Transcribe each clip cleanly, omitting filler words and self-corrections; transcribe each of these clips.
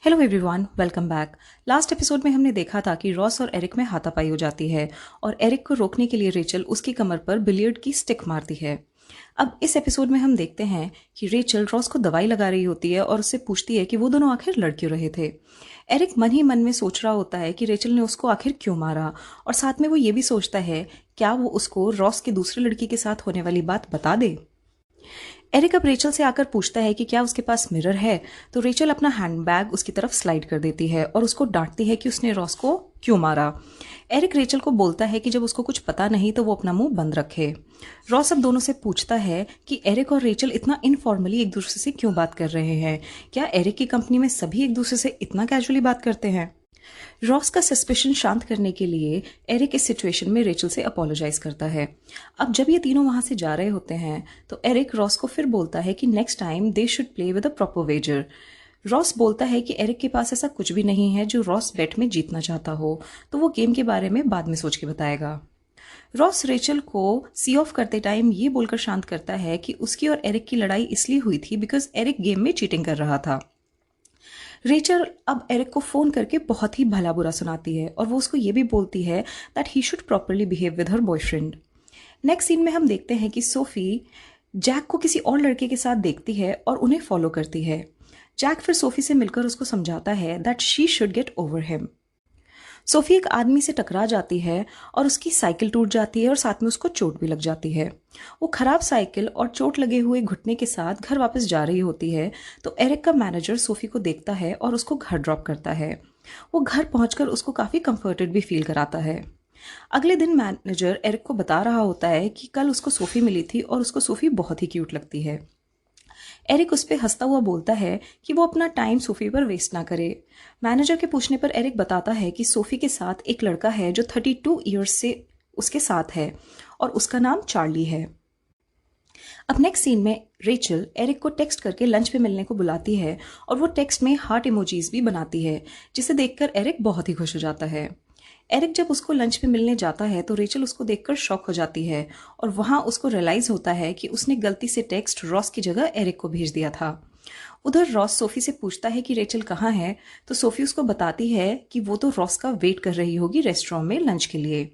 Hello everyone, welcome back. Last episode में हमने देखा था कि रॉस और एरिक में हाथापाई हो जाती है और एरिक को रोकने के लिए रेचल उसकी कमर पर बिलियर्ड की स्टिक मारती है। अब इस एपिसोड में हम देखते हैं कि रेचल रॉस को दवाई लगा रही होती है और उससे पूछती है कि वो दोनों आखिर लड़ क्यों रहे थे। एरिक मन ही मन में सोच रहा होता है कि रेचल ने उसको आखिर क्यों मारा, और साथ में वो ये भी सोचता है क्या वो उसको रॉस के दूसरे लड़की के साथ होने वाली बात बता दे। एरिक अब रेचल से आकर पूछता है कि क्या उसके पास मिरर है, तो रेचल अपना हैंडबैग उसकी तरफ स्लाइड कर देती है और उसको डांटती है कि उसने रॉस को क्यों मारा। एरिक रेचल को बोलता है कि जब उसको कुछ पता नहीं तो वो अपना मुंह बंद रखे। रॉस अब दोनों से पूछता है कि एरिक और रेचल इतना इनफॉर्मली एक दूसरे से क्यों बात कर रहे हैं। क्या एरिक की कंपनी में सभी एक दूसरे से इतना कैजुअली बात करते हैं। रॉस का सस्पेशन शांत करने के लिए एरिक इस सिचुएशन में रेचल से अपोलोजाइज करता है। अब जब ये तीनों वहां से जा रहे होते हैं तो एरिक रॉस को फिर बोलता है कि next time they should play with a proper wager. Ross बोलता है कि एरिक के पास ऐसा कुछ भी नहीं है जो रॉस बेट में जीतना चाहता हो, तो वो गेम के बारे में बाद में सोच के बताएगा। रॉस रेचल को सी ऑफ करते टाइम ये बोलकर शांत करता है कि उसकी और एरिक की लड़ाई इसलिए हुई थी बिकॉज एरिक गेम में चीटिंग कर रहा था। रेचल अब एरिक को फोन करके बहुत ही भला बुरा सुनाती है और वो उसको ये भी बोलती है that he should properly behave with her boyfriend. Next scene में हम देखते हैं कि सोफी जैक को किसी और लड़के के साथ देखती है और उन्हें फॉलो करती है। जैक फिर सोफी से मिलकर उसको समझाता है that she should get over him. Sophie एक आदमी से टकरा जाती है और उसकी साइकिल टूट जाती है और साथ में उसको चोट भी लग जाती है। वो खराब साइकिल और चोट लगे हुए घुटने के साथ घर वापस जा रही होती है तो एरिक का मैनेजर सोफी को देखता है और उसको घर ड्रॉप करता है। वो घर पहुंचकर उसको काफी कंफर्टेड भी फील कराता है। अगले दिन मैनेजर एरिक को बता रहा होता है कि कल उसको सोफी मिली थी और उसको सोफी बहुत ही क्यूट लगती है। एरिक उस पर हंसता हुआ बोलता है कि वो अपना टाइम सोफी पर वेस्ट ना करे। मैनेजर के पूछने पर एरिक बताता है कि सोफी के साथ एक लड़का है जो 32 ईयर्स से उसके साथ है और उसका नाम चार्ली है। अब नेक्स्ट सीन में रेचल एरिक को टेक्स्ट करके लंच पे मिलने को बुलाती है और वो टेक्स्ट में हार्ट इमोजीज भी बनाती है, जिसे देखकर एरिक बहुत ही खुश हो जाता है। एरिक जब उसको लंच पे मिलने जाता है तो रेचल उसको देखकर शॉक हो जाती है और वहां उसको रियलाइज होता है कि उसने गलती से टेक्स्ट रॉस की जगह एरिक को भेज दिया था। उधर रॉस सोफी से पूछता है कि रेचल कहाँ है, तो सोफी उसको बताती है कि वो तो रॉस का वेट कर रही होगी रेस्टोरेंट में लंच के लिए।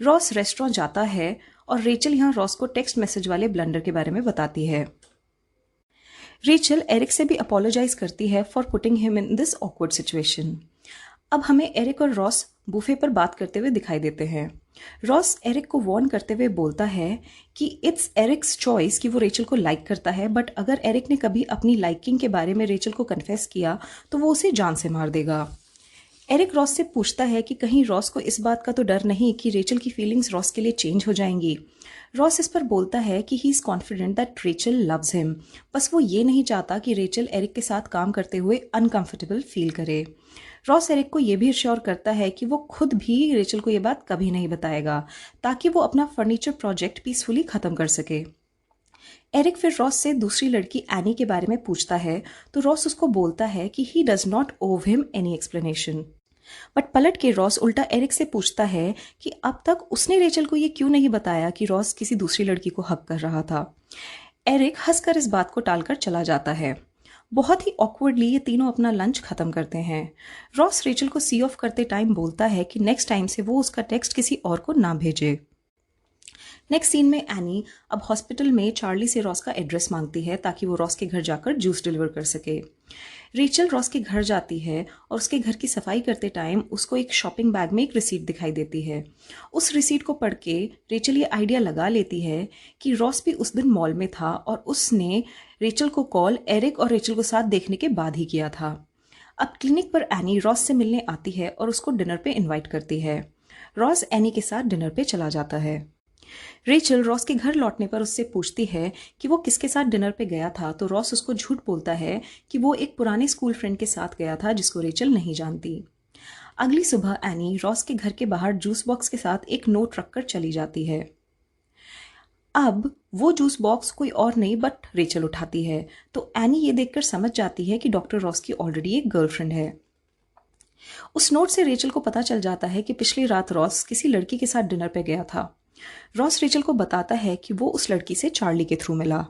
रॉस रेस्टोरेंट जाता है और रेचल यहाँ रॉस को टेक्स्ट मैसेज वाले ब्लंडर के बारे में बताती है। रेचल एरिक से भी अपोलोजाइज करती है for putting him in this awkward situation. अब हमें एरिक और रॉस बूफे पर बात करते हुए दिखाई देते हैं। रॉस एरिक को वार्न करते हुए बोलता है कि इट्स एरिक्स चॉइस कि वो रेचल को लाइक करता है, बट अगर एरिक ने कभी अपनी लाइकिंग के बारे में रेचल को कन्फेस किया तो वो उसे जान से मार देगा। एरिक रॉस से पूछता है कि कहीं रॉस को इस बात का तो डर नहीं कि रेचल की फीलिंग्स रॉस के लिए चेंज हो जाएंगी। रॉस इस पर बोलता है कि he is confident that Rachel loves him, बस वो ये नहीं चाहता कि रेचल एरिक के साथ काम करते हुए अनकंफर्टेबल फील करे। रॉस एरिक को यह भी श्योर करता है कि वो खुद भी रेचल को ये बात कभी नहीं बताएगा ताकि वो अपना फर्नीचर प्रोजेक्ट पीसफुली खत्म कर सके। एरिक फिर रॉस से दूसरी लड़की एनी के बारे में पूछता है तो रॉस उसको बोलता है कि ही डज नॉट ओव हिम एनी एक्सप्लेनेशन। बट पलट के रॉस उल्टा एरिक से पूछता है कि अब तक उसने रेचल को ये क्यों नहीं बताया कि रॉस किसी दूसरी लड़की को हक कर रहा था। एरिक हंसकर इस बात को टालकर चला जाता है। बहुत ही ऑकवर्डली ये तीनों अपना लंच खत्म करते हैं। रॉस रेचल को सी ऑफ करते टाइम बोलता है कि नेक्स्ट टाइम से वो उसका टेक्स्ट किसी और को ना भेजे। नेक्स्ट सीन में एनी अब हॉस्पिटल में चार्ली से रॉस का एड्रेस मांगती है ताकि वो रॉस के घर जाकर जूस डिलीवर कर सके। रेचल रॉस के घर जाती है और उसके घर की सफाई करते टाइम उसको एक शॉपिंग बैग में एक रिसीट दिखाई देती है। उस रिसीट को पढ़ के रेचल ये आइडिया लगा लेती है कि रॉस भी उस दिन मॉल में था और उसने रेचल को कॉल एरिक और रेचल को साथ देखने के बाद ही किया था। अब क्लिनिक पर एनी रॉस से मिलने आती है और उसको डिनर पे इनवाइट करती है। रॉस एनी के साथ डिनर पे चला जाता है। रेचल रॉस के घर लौटने पर उससे पूछती है कि वो किसके साथ डिनर पे गया था, तो रॉस उसको झूठ बोलता है कि वो एक पुराने स्कूल फ्रेंड के साथ गया था जिसको रेचल नहीं जानती। अगली सुबह एनी रॉस के घर के बाहर जूस बॉक्स के साथ एक नोट रखकर चली जाती है। अब वो जूस बॉक्स कोई और नहीं बट रेचल उठाती है, तो एनी ये देखकर समझ जाती है कि डॉक्टर रॉस की ऑलरेडी एक गर्लफ्रेंड है। उस नोट से रेचल को पता चल जाता है कि पिछली रात रॉस किसी लड़की के साथ डिनर पे गया था। रॉस रेचल को बताता है कि वो उस लड़की से चार्ली के थ्रू मिला।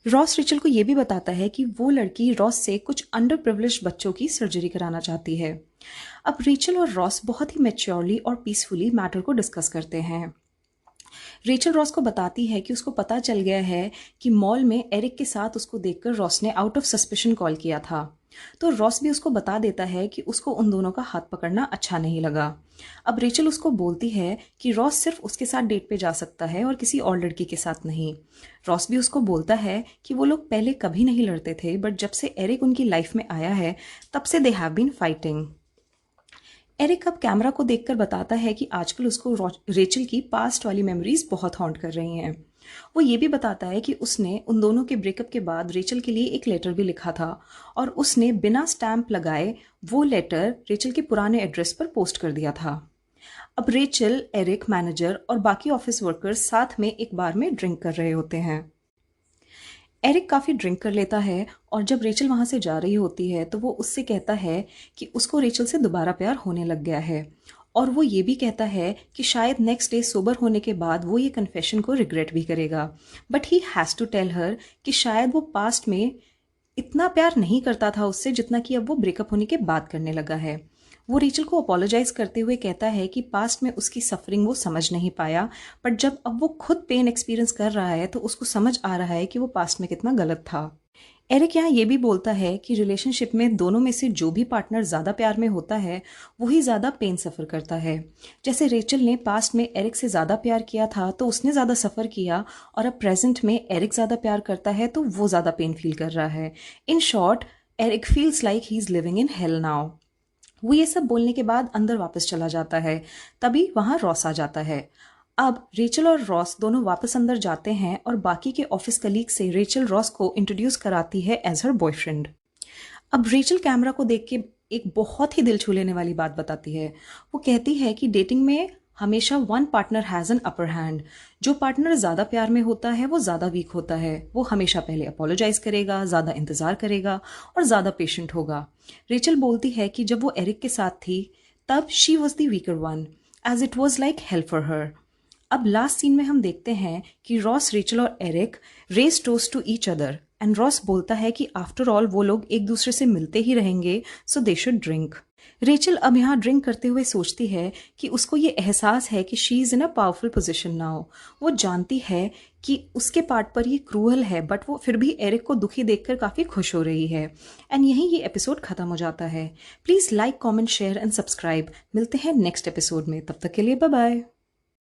रॉस रेचल को ये भी बताता है कि वो लड़की रॉस से कुछ अंडर प्रिविलेज्ड बच्चों की सर्जरी कराना चाहती है। अब रेचल और रॉस बहुत ही मैच्योरली और पीसफुली मैटर को डिस्कस करते हैं। रेचल रॉस को बताती है कि उसको पता चल गया है कि मॉल में एरिक के साथ उसको देखकर रॉस ने आउट ऑफ सस्पिशन कॉल किया था। तो रॉस भी उसको बता देता है कि उसको उन दोनों का हाथ पकड़ना अच्छा नहीं लगा। अब रेचल उसको बोलती है कि रॉस सिर्फ उसके साथ डेट पे जा सकता है और किसी और लड़की के साथ नहीं। रॉस भी उसको बोलता है कि वो लोग पहले कभी नहीं लड़ते थे, बट जब से एरिक उनकी लाइफ में आया है तब से they have been fighting. Eric अब कैमरा को देखकर बताता है कि आजकल उसको रेचल की पास्ट वाली मेमोरीज बहुत हॉन्ट कर रही हैं। वो ये भी बताता है कि उसने उन दोनों के ब्रेकअप के बाद रेचल के लिए एक लेटर भी लिखा था और उसने बिना स्टैंप लगाए वो लेटर रेचल के पुराने एड्रेस पर पोस्ट कर दिया था। अब रेचल, एरिक, मैनेजर और बाकी ऑफिस वर्कर्स साथ में एक बार में ड्रिंक कर रहे होते हैं। एरिक काफ़ी ड्रिंक कर लेता है और जब रेचल वहाँ से जा रही होती है तो वो उससे कहता है कि उसको रेचल से दोबारा प्यार होने लग गया है। और वो ये भी कहता है कि शायद नेक्स्ट डे सोबर होने के बाद वो ये कन्फेशन को रिग्रेट भी करेगा, but he has to tell her कि शायद वो पास्ट में इतना प्यार नहीं करता था उससे जितना कि अब वो ब्रेकअप होने के बाद करने लगा है। वो रेचल को अपोलोजाइज करते हुए कहता है कि पास्ट में उसकी सफरिंग वो समझ नहीं पाया, बट जब अब वो खुद पेन एक्सपीरियंस कर रहा है तो उसको समझ आ रहा है कि वो पास्ट में कितना गलत था। एरिक यहाँ ये भी बोलता है कि रिलेशनशिप में दोनों में से जो भी पार्टनर ज़्यादा प्यार में होता है वही ज़्यादा पेन सफ़र करता है। जैसे रेचल ने पास्ट में एरिक से ज़्यादा प्यार किया था तो उसने ज़्यादा सफ़र किया, और अब प्रेजेंट में एरिक ज़्यादा प्यार करता है तो वो ज़्यादा पेन फील कर रहा है। In short, Eric feels like he is living in hell now. वो ये सब बोलने के बाद अंदर वापस चला जाता है। तभी वहाँ रॉस आ जाता है। अब रेचल और रॉस दोनों वापस अंदर जाते हैं और बाकी के ऑफिस कलीग से रेचल रॉस को इंट्रोड्यूस कराती है एज हर बॉयफ्रेंड। अब रेचल कैमरा को देख के एक बहुत ही दिल छू लेने वाली बात बताती है। वो कहती है कि डेटिंग में हमेशा one partner has an upper hand. जो पार्टनर ज़्यादा प्यार में होता है वो ज़्यादा वीक होता है। वो हमेशा पहले अपोलोजाइज करेगा, ज़्यादा इंतज़ार करेगा और ज़्यादा पेशेंट होगा। रेचल बोलती है कि जब वो एरिक के साथ थी तब she was the weaker one, as it was like help for her. अब लास्ट सीन में हम देखते हैं कि रॉस, रेचल और Eric raise toast to each other and Ross बोलता है कि आफ्टर ऑल वो लोग एक दूसरे से मिलते ही रहेंगे, सो दे शुड ड्रिंक। रेचल अब यहाँ ड्रिंक करते हुए सोचती है कि उसको ये एहसास है कि she is in a powerful position now. वो जानती है कि उसके पार्ट पर ये क्रूअल है, बट वो फिर भी एरिक को दुखी देखकर काफ़ी खुश हो रही है। एंड यहीं ये एपिसोड खत्म हो जाता है। Please like, comment, share and subscribe. मिलते हैं नेक्स्ट एपिसोड में, तब तक के लिए बाय बाय।